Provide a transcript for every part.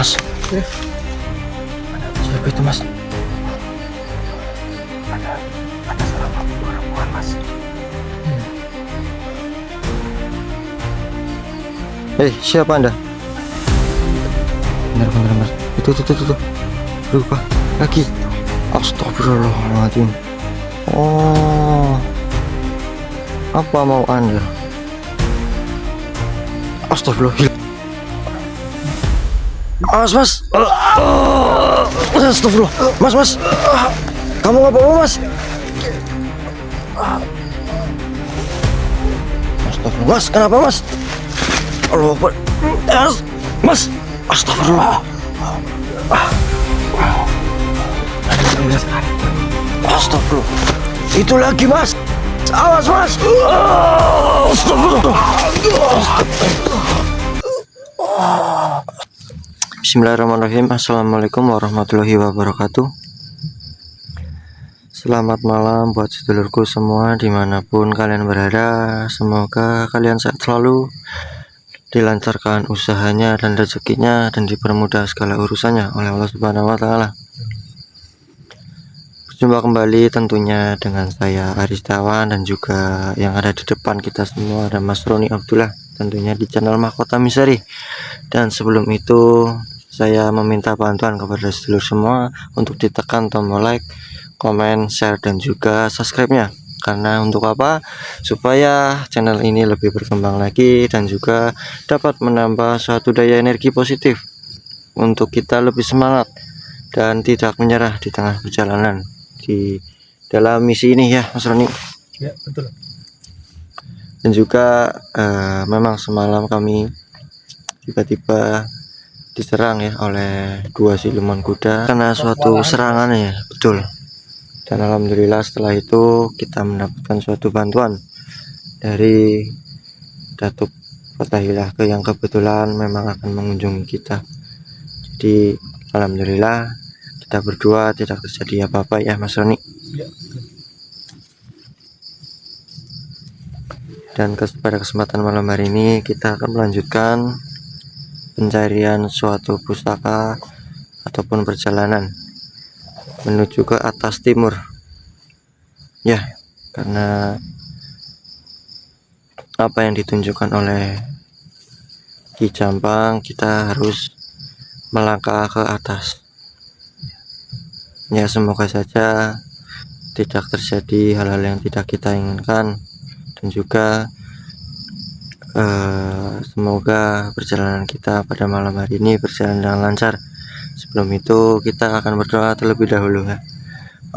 Mas? Siapa itu, Mas? Ada seorang perempuan, Mas. Siapa Anda? Benar, Mas. Itu. Lupa lagi. Astagfirullahaladzim. Oh, apa mau Anda? Astagfirullah. Mas. Astagfirullah. Mas. Kamu nggak apa-apa, Mas? Astagfirullah. Mas, kenapa, Mas? Allah, Mas. Astagfirullah. Astagfirullah. Itu lagi, Mas. Awas, Mas. Astagfirullah. Bismillahirrahmanirrahim. Assalamualaikum warahmatullahi wabarakatuh. Selamat malam buat sedulurku semua dimanapun kalian berada. Semoga kalian sehat selalu, dilancarkan usahanya dan rezekinya, dan dipermudah segala urusannya oleh Allah Subhanahu wa Ta'ala. Berjumpa kembali tentunya dengan saya Aristawan, dan juga yang ada di depan kita semua ada Mas Roni Abdullah, tentunya di channel Mahkota Misteri. Dan sebelum itu saya meminta bantuan kepada sedulur semua untuk ditekan tombol like, komen, share, dan juga subscribe-nya. Karena untuk apa? Supaya channel ini lebih berkembang lagi dan juga dapat menambah suatu daya energi positif untuk kita lebih semangat dan tidak menyerah di tengah perjalanan di dalam misi ini, ya Mas Roni. Ya, betul. Dan juga memang semalam kami tiba-tiba diserang ya oleh dua siluman kuda karena suatu serangan, ya betul. Dan alhamdulillah setelah itu kita mendapatkan suatu bantuan dari Datuk Fatahillah yang kebetulan memang akan mengunjungi kita. Jadi alhamdulillah kita berdua tidak terjadi apa-apa, ya Mas Roni. Ya. Dan pada kesempatan malam hari ini kita akan melanjutkan pencarian suatu pusaka ataupun perjalanan menuju ke atas timur, ya, karena apa yang ditunjukkan oleh Ki Jampang, kita harus melangkah ke atas. Ya, semoga saja tidak terjadi hal-hal yang tidak kita inginkan, dan juga semoga perjalanan kita pada malam hari ini berjalan dengan lancar. Sebelum itu kita akan berdoa terlebih dahulu, ya.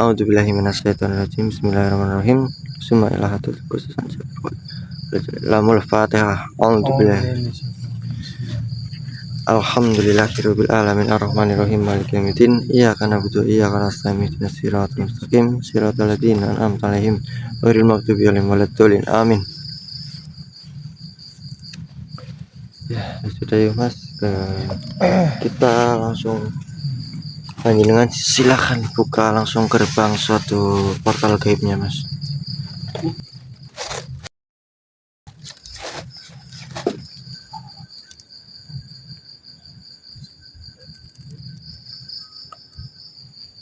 A'udzubillahi minasyaitonirrajim. Bismillahirrahmanirrahim. Summa ilahatul khususan lamul fatihah. A'udzubillahi. Alhamdulillahirabbil alamin arrahmanirrahim maliki yaumiddin. Iyyaka na'budu wa iyyaka nasta'in ihdinas siratal mustaqim siratal ladzina an'amta 'alaihim ghairil maghdubi 'alaihim waladdallin. Amin. Ya, sudah ya Mas. Kita langsung dengan silahkan buka langsung gerbang suatu portal gaibnya, Mas.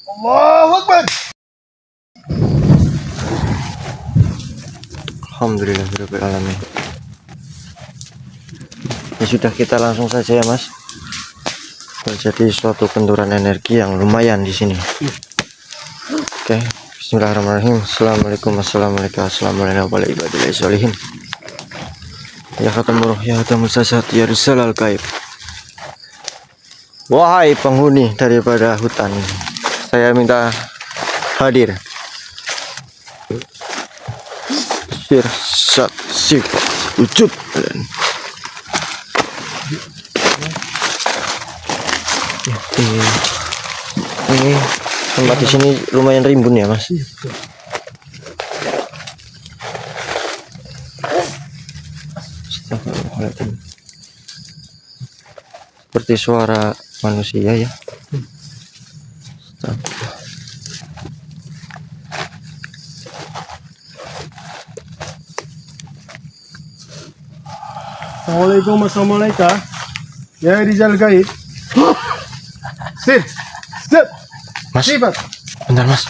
Allahu Akbar. Alhamdulillahirabbil alamin. Ya sudah, kita langsung saja ya Mas. Terjadi suatu benturan energi yang lumayan di sini. Oke, bismillahirrahmanirrahim. Assalamualaikum warahmatullahi wabarakatuh. Ya khatamur ya khatamul sasat ya risalal gaib. Wahai penghuni daripada hutan, saya minta hadir. Sirsat sifat wujud. Ya, ini tempat di sini lumayan rimbun ya Mas. Astagfirullahaladzim. Seperti suara manusia ya. Assalamualaikum. Ya Rizal Gaib. Sip. Mas, Sifat. bentar Mas.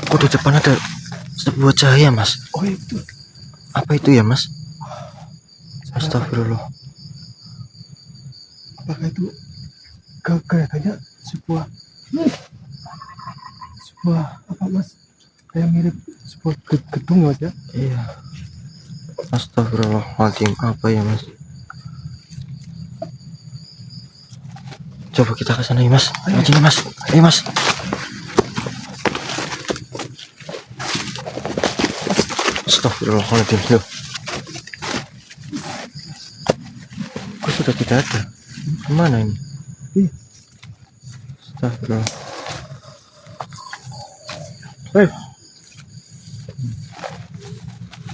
Kok di depan ada sebuah cahaya Mas? Oh itu. Apa itu ya Mas? Astagfirullah. Apakah itu kelihatannya sebuah apa Mas? Kayak mirip sebuah gedung ya Mas ya? Iya. Astagfirullahaladzim, apa ya Mas? Coba kita ke sana ya Mas. Ayo sini Mas. Ayo Mas. Astagfirullahaladzim. Loh. Kok sudah tidak ada? Kemana ini? Astagfirullah.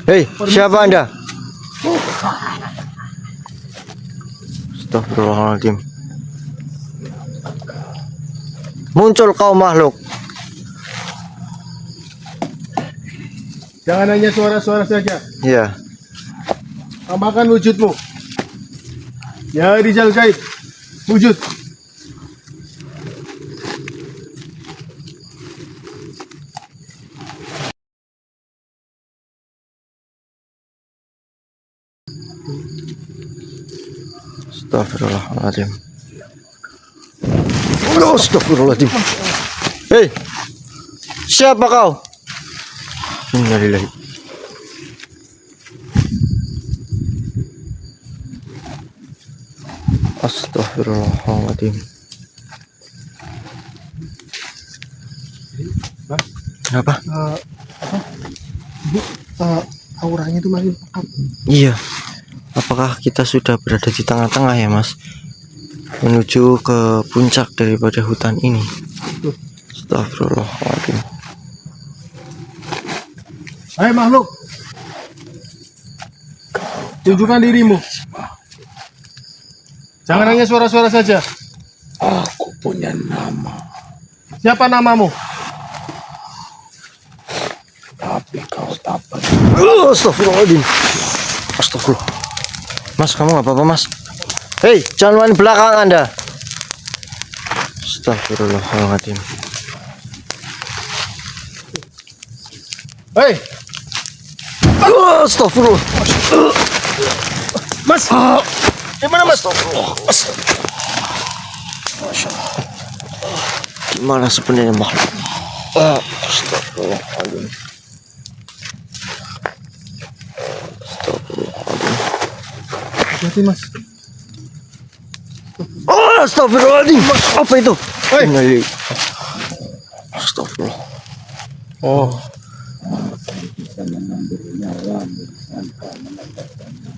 Hei, siapa Anda? Astagfirullahaladzim. Muncul kau makhluk. Jangan hanya suara-suara saja. Ya. Tambahkan wujudmu. Ya Rizal Gaib. Wujud. Astagfirullahaladzim. Astagfirullahaladzim. Hei, siapa kau? Innalillahi. Astagfirullahaladzim. Kenapa? Auranya itu makin pekat. Iya. Apakah kita sudah berada di tengah-tengah ya Mas? Menuju ke puncak daripada hutan ini. Astagfirullahaladzim. Hai makhluk. Tunjukkan dirimu. Jangan hanya suara-suara saja. Aku punya nama, Siapa namamu? tapi kau tak Astagfirullahaladzim. Astagfirullah. Mas, kamu nggak apa-apa Mas? Hei, jangan main belakang Anda. Astagfirullahaladzim. Hei, Astagfirullah. Mas. Gimana Mas? Gimana sebenarnya makhluk? Astagfirullahaladzim. Astagfirullahaladzim. Hati Mas. Astagfirullahaladzim. Apa itu? Hei. Innalillahi. Astagfirullah. Oh,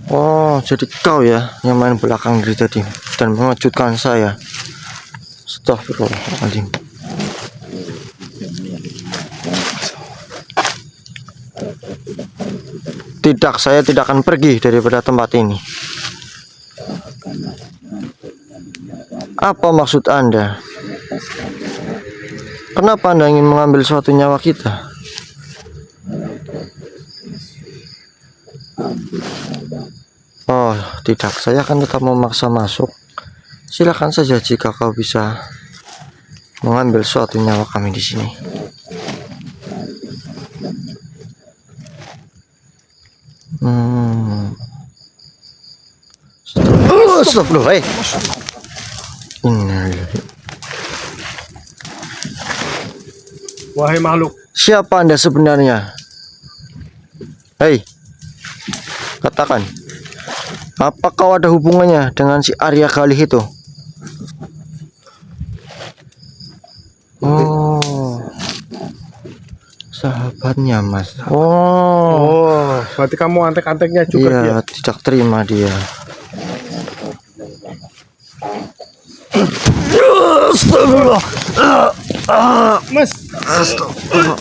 Oh, jadi kau ya yang main belakang dari tadi dan mengejutkan saya. Astagfirullahaladzim. Tidak, saya tidak akan pergi daripada tempat ini. Apa maksud Anda? Kenapa Anda ingin mengambil suatu nyawa kita? Oh, tidak. Saya akan tetap memaksa masuk. Silakan saja jika kau bisa mengambil suatu nyawa kami di sini. Astagfirullah. Innalillahi. wahai makhluk. Siapa Anda sebenarnya? Hei, katakan, apa kau ada hubungannya dengan si Arya Galih itu? Oh, sahabatnya Mas. Oh, berarti kamu antek-anteknya juga Iya, dia. tidak terima dia. Astagfirullah. Mas. Astagfirullah.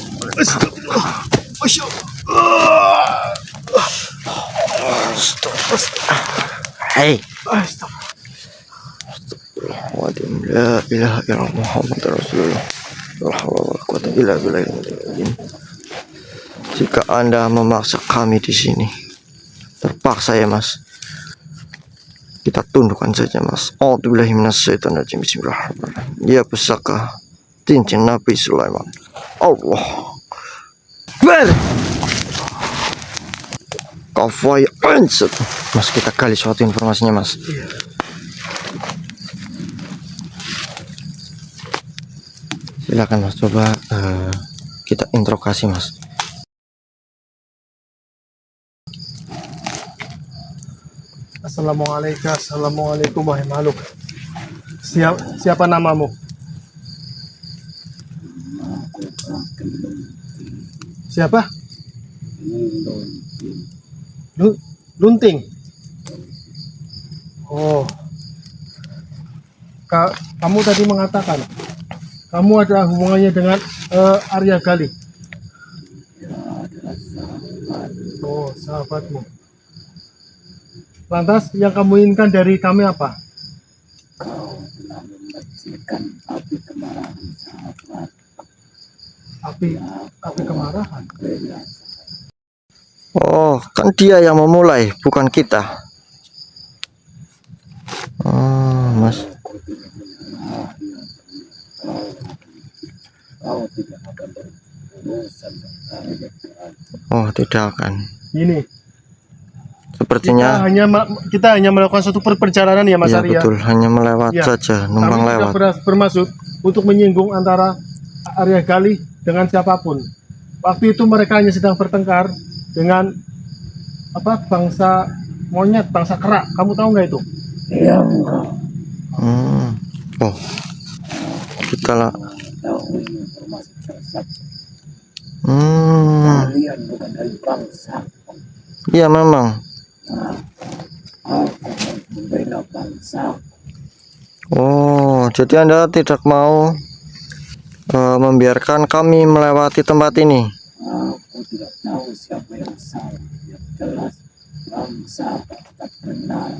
Hei. Astagfirullahaladzim. La ilaha illallah Muhammad Rasulullah. La haula wala quwwata illa billahil azim. Jika Anda memaksa kami di sini, terpaksa ya Mas. kita tundukkan saja mas. A'udzubillahi minasyaitonirrajim. Bismillahirrahmanirrahim. Ya pusaka cincin Nabi Sulaiman. Allah Akbar. Kafai ansat. Mas, kita gali suatu informasinya mas. Silakan mas, coba kita interogasi mas. Assalamualaikum wahai makhluk. Siapa namamu? Siapa? Lunting. Oh, kamu tadi mengatakan kamu ada hubungannya dengan Arya Gali. Oh, sahabatmu. Lantas yang kamu inginkan dari kami apa? Api kemarahan. Oh, kan dia yang memulai, bukan kita. Oh, mas. Oh, tidak akan. Ini Sepertinya kita hanya melakukan suatu perjalanan ya Mas iya, Arya. betul, hanya melewat Ya, saja, numpang kami lewat. tidak bermaksud untuk menyinggung antara Arya Gali dengan siapapun. Waktu itu mereka hanya sedang bertengkar dengan bangsa monyet, bangsa kerak. Kamu tahu nggak itu? Iya enggak. Oh, kita lah. Kalian bukan dari bangsa. Iya memang. Aku membela bangsa. Oh, jadi Anda tidak mau membiarkan kami melewati tempat ini. Aku tidak tahu siapa yang salah. Yang jelas bangsa tak benar.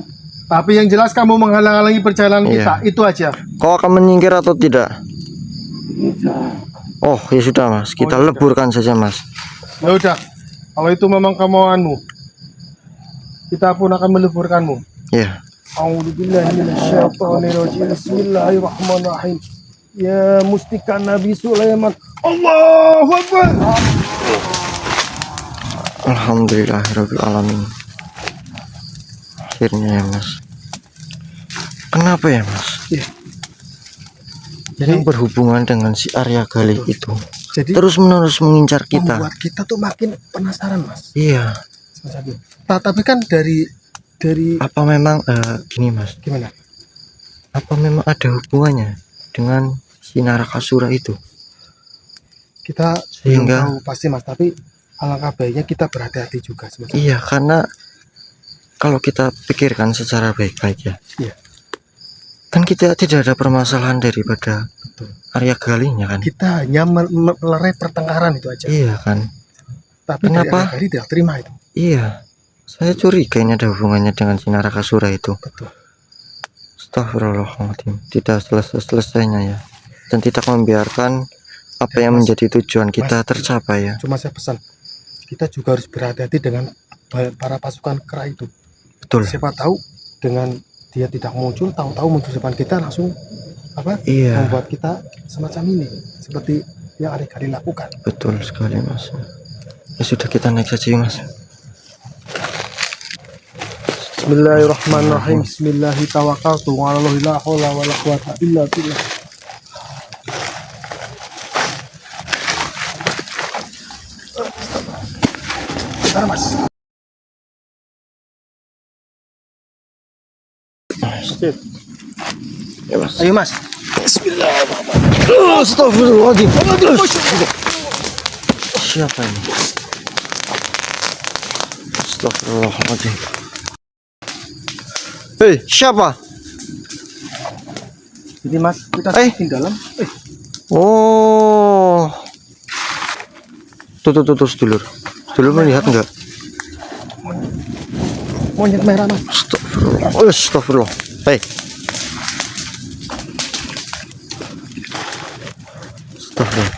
Tapi yang jelas kamu menghalang-halangi perjalanan Iya. kita. Itu aja. Kau akan menyingkir atau tidak? Tidak. Oh, ya sudah mas, kita ya leburkan saja mas. Ya udah. Kalau itu memang kemauanmu, kita pun akan meleburkanmu. Ya. A'udzubillahiminasyaitonirrajim. Bismillahirrahmanirrahim. Ya mustika Nabi Sulaiman. Allahu Akbar. Alhamdulillahirabbil alamin. Akhirnya ya mas. Kenapa ya mas? Iya. Jadi berhubungan dengan si Arya Gali itu. Jadi Terus menerus mengincar kita. membuat kita tuh makin penasaran mas. Iya. Tapi kan dari Apa memang gini mas? gimana? Apa memang ada hubungannya dengan si Narakasura itu? Kita Sehingga- belum tahu pasti mas. Tapi alangkah baiknya kita berhati-hati juga sebenarnya. Iya, karena kalau kita pikirkan secara baik-baik ya, Iya. kan kita tidak ada permasalahan daripada Betul. Arya Galinya kan. Kita hanya melerai pertengkaran itu aja. Iya kan. Tapi Kenapa? dari Arya Gali tidak terima itu. Iya, saya curiga ini ada hubungannya dengan si Narakasura itu. Betul. Astagfirullahaladzim, tidak selesai-selesainya ya, dan tidak membiarkan apa Ya, yang Mas. menjadi tujuan kita Mas. tercapai ya. Cuma saya pesan, kita juga harus berhati-hati dengan para pasukan kera itu. Betul. Siapa tahu dengan dia tidak muncul, tahu-tahu muncul depan kita langsung Iya, membuat kita semacam ini, seperti yang Arya Gali lakukan. betul sekali mas. Ya sudah, kita naik saja ya, mas. Bismillahirrahmanirrahim. Bismillahirrahmanirrahim. Wa la haula wa la quwata illa billah. Bentar, Mas. Ya mas. Ayo Mas. Astagfirullahaladzim. Siapa ini? Astagfirullahaladzim. Hei, siapa? Jadi Mas, kita di dalam. Oh. Tuh, sedulur. Sedulur melihat enggak? Monyet merah Mas. Astagfirullah. Astagfirullah. Hei. Astagfirullah.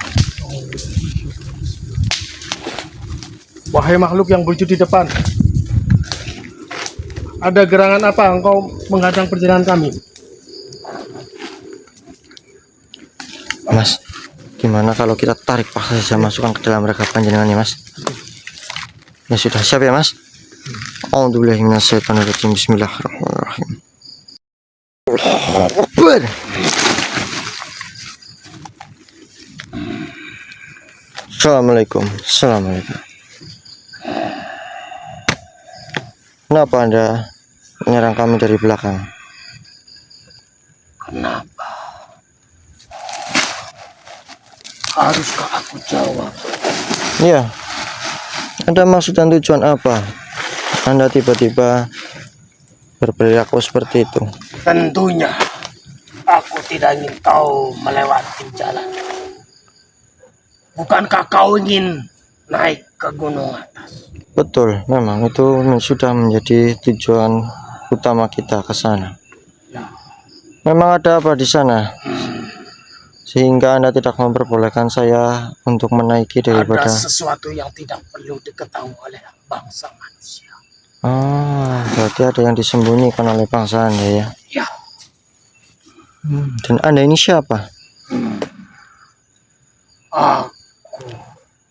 Wahai makhluk yang berwujud di depan, Ada gerangan apa engkau menghadang perjalanan kami? Mas, gimana kalau kita tarik paksa saja masukkan ke dalam raga panjenengannya, Mas? Ya sudah, siap ya, Mas? A'udzubillahi minasyaitonirrajim. Bismillahirrahmanirrahim. Allahu Akbar. Assalamualaikum. Assalamualaikum. Kenapa Anda menyerang kami dari belakang? Kenapa? Haruskah aku jawab? Ya, ada maksud dan tujuan apa Anda tiba-tiba berperilaku seperti itu? Tentunya aku tidak ingin kau melewati jalan. Bukankah kau ingin naik ke gunung atas? Betul, memang itu sudah menjadi tujuan utama kita ke sana. Ya. Memang ada apa di sana? Sehingga Anda tidak memperbolehkan saya untuk menaiki daripada... Ada sesuatu yang tidak perlu diketahui oleh bangsa manusia. Ah, berarti ada yang disembunyikan oleh bangsa Anda ya? Ya. Dan Anda ini siapa? Aku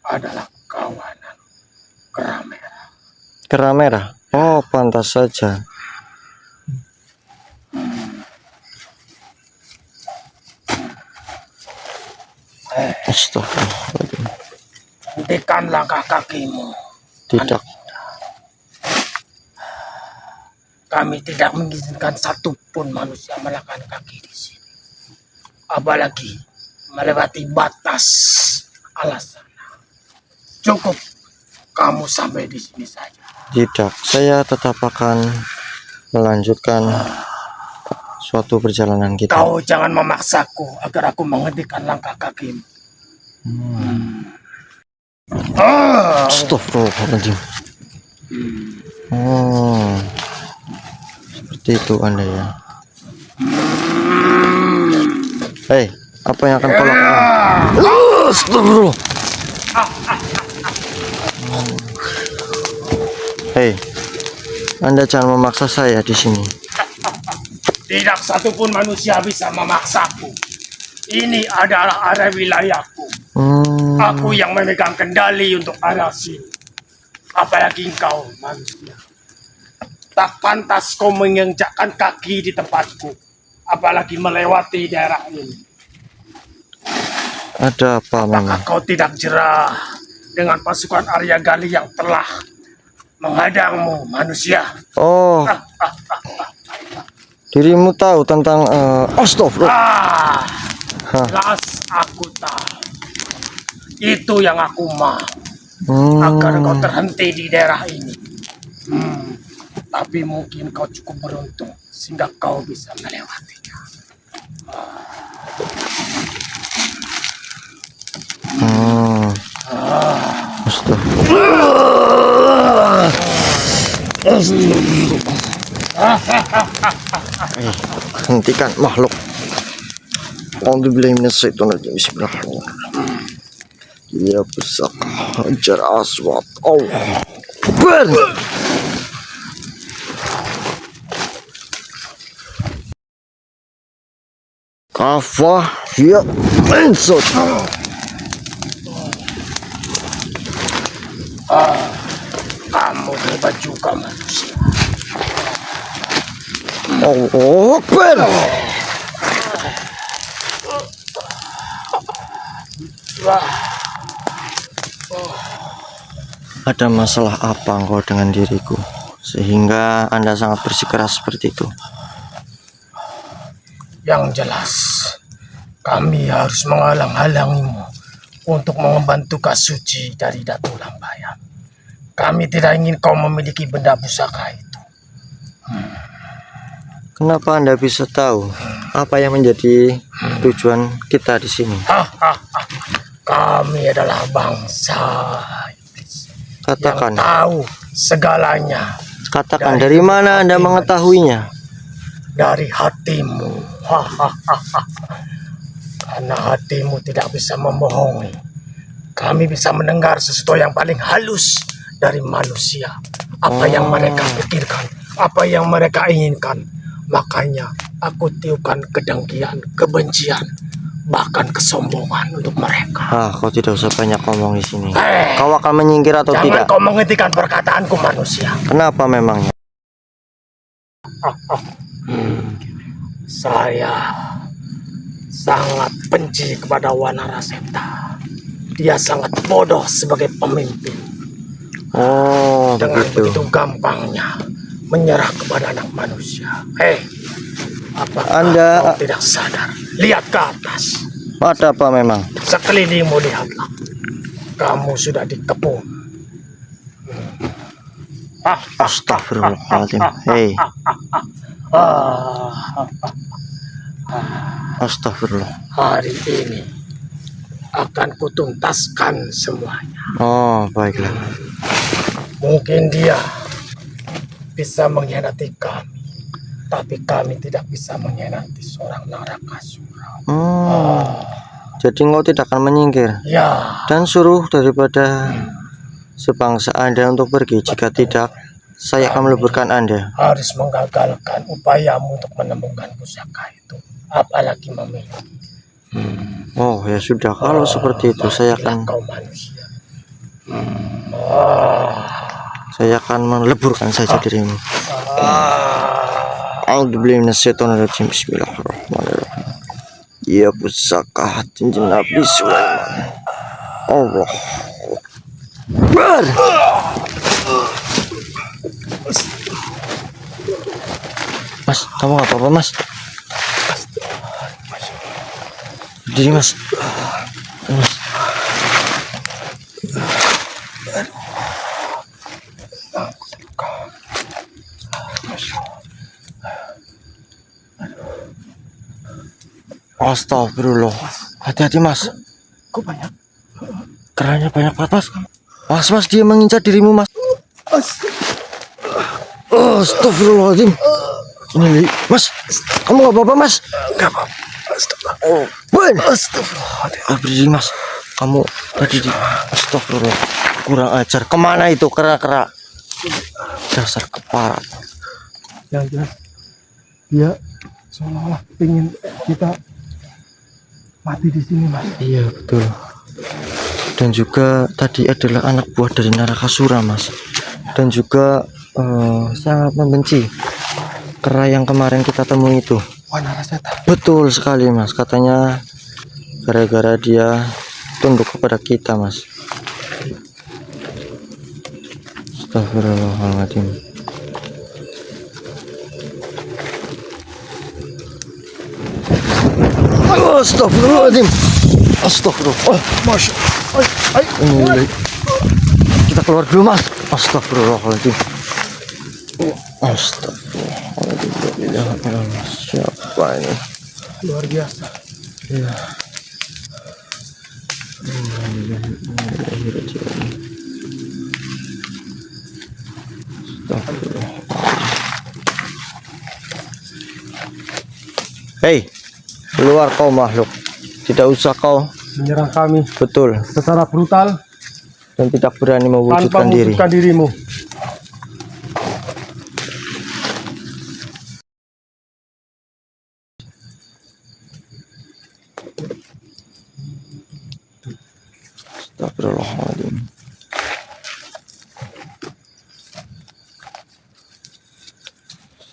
adalah kawanan kera merah. Kera merah? Oh, pantas saja. Astagfirullahaladzim. Hentikan langkah kakimu. Tidak. Kami tidak mengizinkan satupun manusia melangkah kaki di sini. Apalagi melewati batas alas sana. Cukup kamu sampai di sini saja. Tidak, saya tetap akan melanjutkan suatu perjalanan kita. Kau jangan memaksaku agar aku menghentikan langkah kakimu. Astagfirullahaladzim. Oh, seperti itu Anda ya. Hei, apa yang akan kau lakukan? Astagfirullah. Hei, Anda jangan memaksa saya di sini. Tidak satupun manusia bisa memaksaku. Ini adalah area wilayahku. Aku yang memegang kendali untuk area sini. Apalagi engkau manusia. Tak pantas kau menginjakkan kaki di tempatku. Apalagi melewati daerah ini. Ada apa memang? Apakah kau tidak jerah dengan pasukan Arya Gali yang telah menghadangmu manusia? Oh, dirimu tahu tentang astagfirullah. Jelas aku tahu. Itu yang aku mau. Agar kau terhenti di daerah ini. Tapi mungkin kau cukup beruntung sehingga kau bisa melewatinya. Astagfirullah. Hentikan makhluk. A'udzubillahi minasyaitonirrajim. Bismillahirrahmanirrahim. Ya pusaka hajar aswad. Allah Akbar. Kafah ya insut. Kamu hebat juga manusia. Allah Akbar. Ada masalah apa engkau dengan diriku sehingga Anda sangat bersikeras seperti itu? Yang jelas, kami harus menghalang-halangimu untuk mengemban tugas suci dari Datu Lambayan. Kami tidak ingin kau memiliki benda pusaka itu. Kenapa Anda bisa tahu apa yang menjadi tujuan kita di sini? Kami adalah bangsa iblis Katakan. yang tahu segalanya. Katakan dari mana Anda mengetahuinya? Dari hatimu. Karena hatimu tidak bisa membohongi. Kami bisa mendengar sesuatu yang paling halus dari manusia. Apa yang mereka pikirkan apa yang mereka inginkan. Makanya aku tiupkan kedengkian, kebencian, bahkan kesombongan untuk mereka. Kau tidak usah banyak ngomong di sini. Eh, Kau akan menyingkir atau jangan tidak? kau menghentikan perkataanku, manusia. Kenapa memangnya? Saya sangat benci kepada Wanaraseta. Dia sangat bodoh sebagai pemimpin. Oh, Dengan begitu. begitu gampangnya menyerah kepada anak manusia. Apakah Anda- kau tidak sadar? Lihat ke atas. Ada apa memang? Sekelilingmu lihatlah. Kamu sudah dikepung. Astagfirullahaladzim. Hei, Ah, astagfirullah. hari ini akan kutuntaskan semuanya. Oh, baiklah. Mungkin dia bisa mengkhianati kami, tapi kami tidak bisa mengkhianati seorang Narakasura. Jadi engkau tidak akan menyingkir Ya, dan suruh daripada sebangsa Anda untuk pergi. Jika tidak, saya akan meleburkan Anda. harus menggagalkan upayamu untuk menemukan pusaka itu, apalagi memilih. Oh, ya sudah. Kalau seperti itu, saya akan Kau manusia. meleburkan saja dirimu. A'udzubillahi minasyaitonirrajim. Bismillahirrahmanirrahim. Ya pusaka cincin Nabi Sulaiman. Allah Akbar. Mas, kamu nggak apa-apa, Mas? Berdiri, Mas. Mas. Astagfirullah. Hati-hati, Mas. Kok banyak? Kerannya banyak banget, Mas. Mas, dia mengincar dirimu, Mas. Astagfirullahaladzim. Ini, Mas. Kamu nggak apa-apa, Mas? Enggak apa-apa. Oh, astagfirullah. Berdiri, Mas. Kamu tadi di astagfirullah. Kurang ajar. Kemana itu kera-kera? Dasar keparat. Yang jelas dia seolah-olah ingin kita mati di sini, Mas. Iya, betul. Dan juga tadi adalah anak buah dari Narakasura, Mas. Dan juga sangat membenci kera yang kemarin kita temui itu. Wanaraseta. Betul sekali, Mas. Katanya gara-gara dia tunduk kepada kita, Mas. Astagfirullahaladzim. Astagfirullahaladzim. Astagfirullah. Masya. Ini kita keluar dulu, Mas. Astagfirullahaladzim. Astagfirullahaladzim. Siapa ini? Luar biasa. Ya. Hei, keluar kau makhluk. Tidak usah kau, Menyerang kami betul, secara brutal dan tidak berani tanpa mewujudkan diri. mewujudkan dirimu. Astagfirullahaladzim.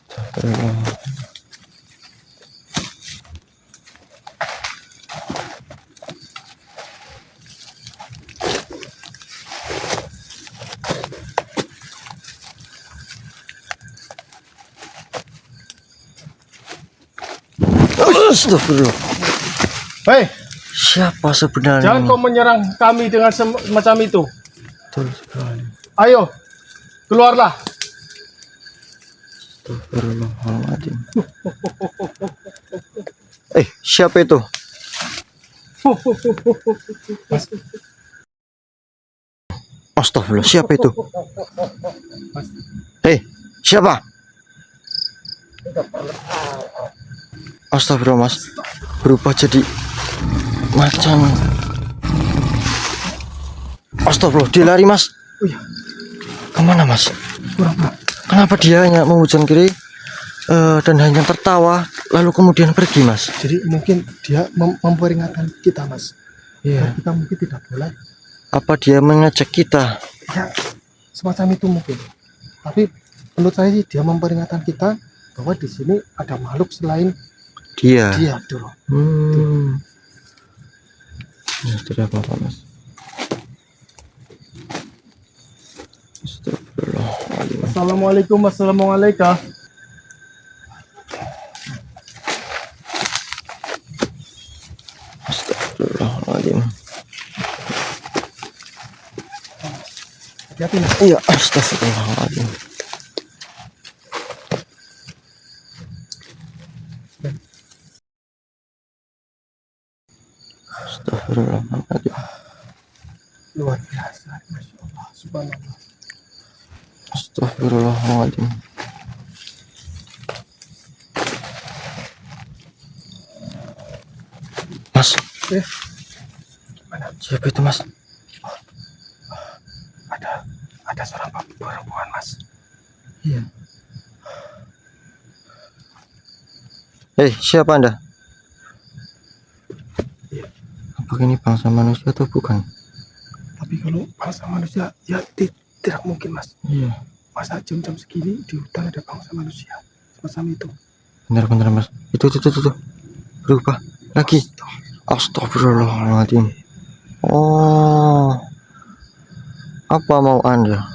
Astagfirullah. Astagfirullah. Hei, Siapa sebenarnya? jangan kau menyerang kami dengan semacam itu. Betul sekali. Ayo, keluarlah. Astagfirullahaladzim. Siapa itu? Astagfirullah, siapa itu? Siapa? Astagfirullah, Mas. Berubah jadi macam. Astagfirullah, dia lari, Mas. Oh iya. Kemana, Mas? Pura-pura. Kenapa dia hanya menghujam kiri dan hanya tertawa lalu kemudian pergi, Mas? Jadi mungkin dia memperingatkan kita, Mas. Iya. Kita mungkin tidak boleh. Apa dia mengajak kita? Ya, semacam itu mungkin. Tapi menurut saya sih dia memperingatkan kita bahwa di sini ada makhluk selain Dia. dia dulu. Ya, tidak apa-apa, Mas. Astagfirullahaladzim. Assalamualaikum, assalamualaikum. Astagfirullahaladzim. Hati-hati, Mas. Iya, astagfirullahaladzim. Astagfirullahaladzim. Luar biasa, Masya Allah, subhanallah. Astagfirullahaladzim. Mas, Gimana? siapa itu, Mas? Ada seorang perempuan, Mas. Iya. Siapa Anda? Apakah ini bangsa manusia atau bukan? Tapi kalau bangsa manusia, ya tidak mungkin, Mas. Iya. Masa jam-jam segini di hutan ada bangsa manusia semacam itu? Benar-benar, Mas. Itu. Berubah lagi. Astagfirullahaladzim. Oh. Apa mau Anda?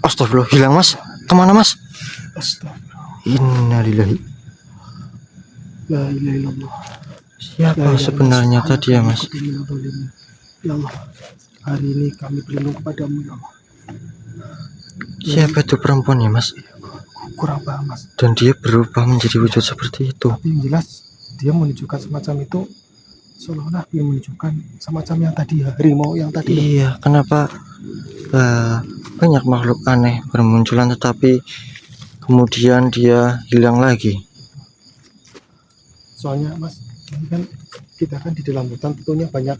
Astagfirullah, hilang, Mas. Kemana, Mas? Astagfirullah. Innalillahi. La ilaha illallah. Siapa sebenarnya tadi ya, Mas? Ya Allah, hari ini kami berlindung kepadamu, ya Allah. Siapa itu perempuan ya, Mas? Kurang paham, Mas. Dan dia berubah menjadi wujud seperti itu. Tapi yang jelas dia menunjukkan semacam itu, seolah-olah dia menunjukkan semacam yang tadi, harimau yang tadi. Iya, kenapa banyak makhluk aneh bermunculan tetapi kemudian dia hilang lagi? Soalnya, Mas, ini kan kita kan di dalam hutan, tentunya banyak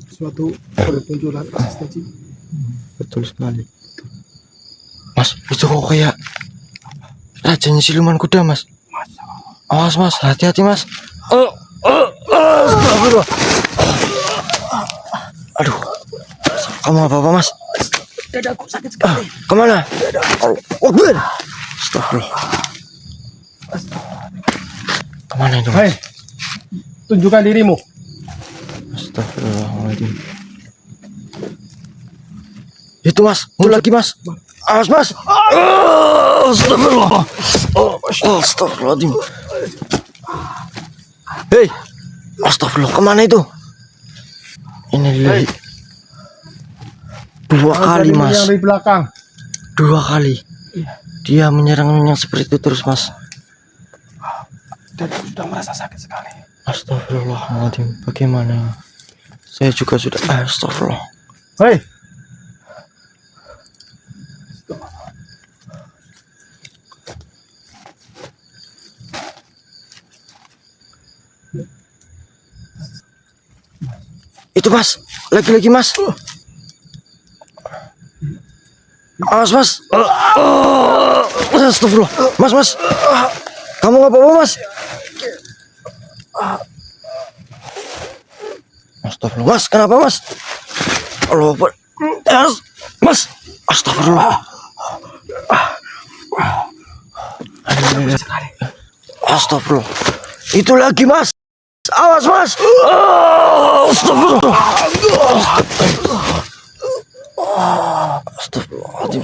suatu bermunculan eksistensi. Betul sekali. Mas, itu kok kayak rajanya siluman kuda, Mas. Awas, Mas, hati-hati, Mas. Astagfirullah. Aduh, kamu apa-apa, Mas? Dadaku sakit sekali. Kemana? Akbar. Astagfirullah. Kemana itu, Mas? Hei, tunjukkan dirimu. Astagfirullahaladzim. Itu, Mas, itu lagi, Mas. Awas, Mas. Astagfirullah. Astagfirullahaladzim. Hei, astagfirullah, kemana itu? Ini Hei. Dua kali, Mas. Yang di belakang. 2 kali. Dia menyerang seperti itu terus, Mas. Dan aku sudah merasa sakit sekali. Astagfirullahaladzim. Bagaimana? Saya juga sudah. Astagfirullah. Hei. Itu, Mas. Lagi-lagi, Mas. Awas, Mas. Astagfirullah. Mas. Kamu nggak apa-apa, Mas? Astagfirullah. Mas, kenapa, Mas? Allah, Mas. Astagfirullah. Astagfirullah. Itu lagi, Mas. Awas, Mas. Astagfirullah. Astagfirullahaladzim.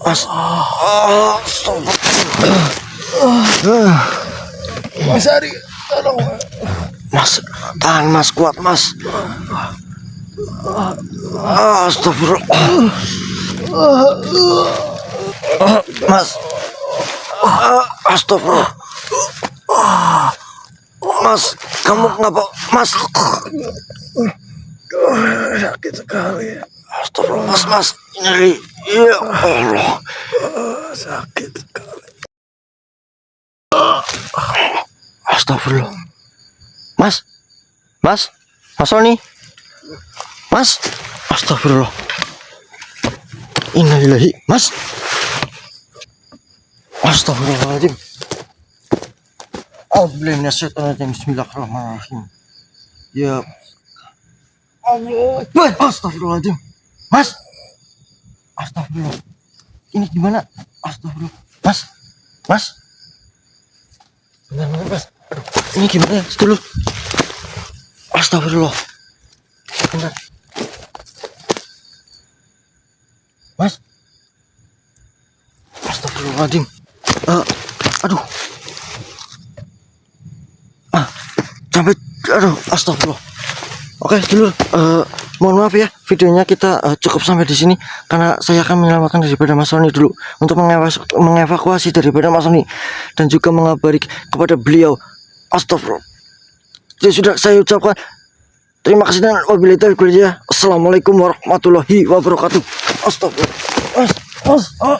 Mas. Mas Ari, tolong. Mas, tahan, Mas, kuat, Mas. Astagfirullah. Mas. Astagfirullah. Mas, kamu ngapa, Mas? Sakit sekali. Astagfirullah, Mas. Nyeri. Ya Allah. Sakit sekali. Astagfirullah. Mas Sony. Mas. Astagfirullah. Innalillahi, Mas. Astagfirullahaladzim. A'udzubillahiminasyaitonirrajim. Bismillahirrahmanirrahim. Ya Allah Akbar. Astagfirullahaladzim. Mas. Astagfirullah. Ini gimana? Astagfirullah. Mas. Mas. Benar, Mas. Aduh, ini gimana? Dulu. Astagfirullah. Bentar. Mas. Astagfirullahaladzim. Aduh. Sampai aduh, astagfirullah. Oke, dulu mohon maaf ya, videonya kita cukup sampai di sini karena saya akan menyelamatkan daripada Mas Roni dulu untuk mengevakuasi daripada Mas Roni dan juga mengabari kepada beliau. Astagfirullah. Jadi sudah saya ucapkan terima kasih dan wabillahi taufiq. Assalamualaikum warahmatullahi wabarakatuh. Astagfirullah.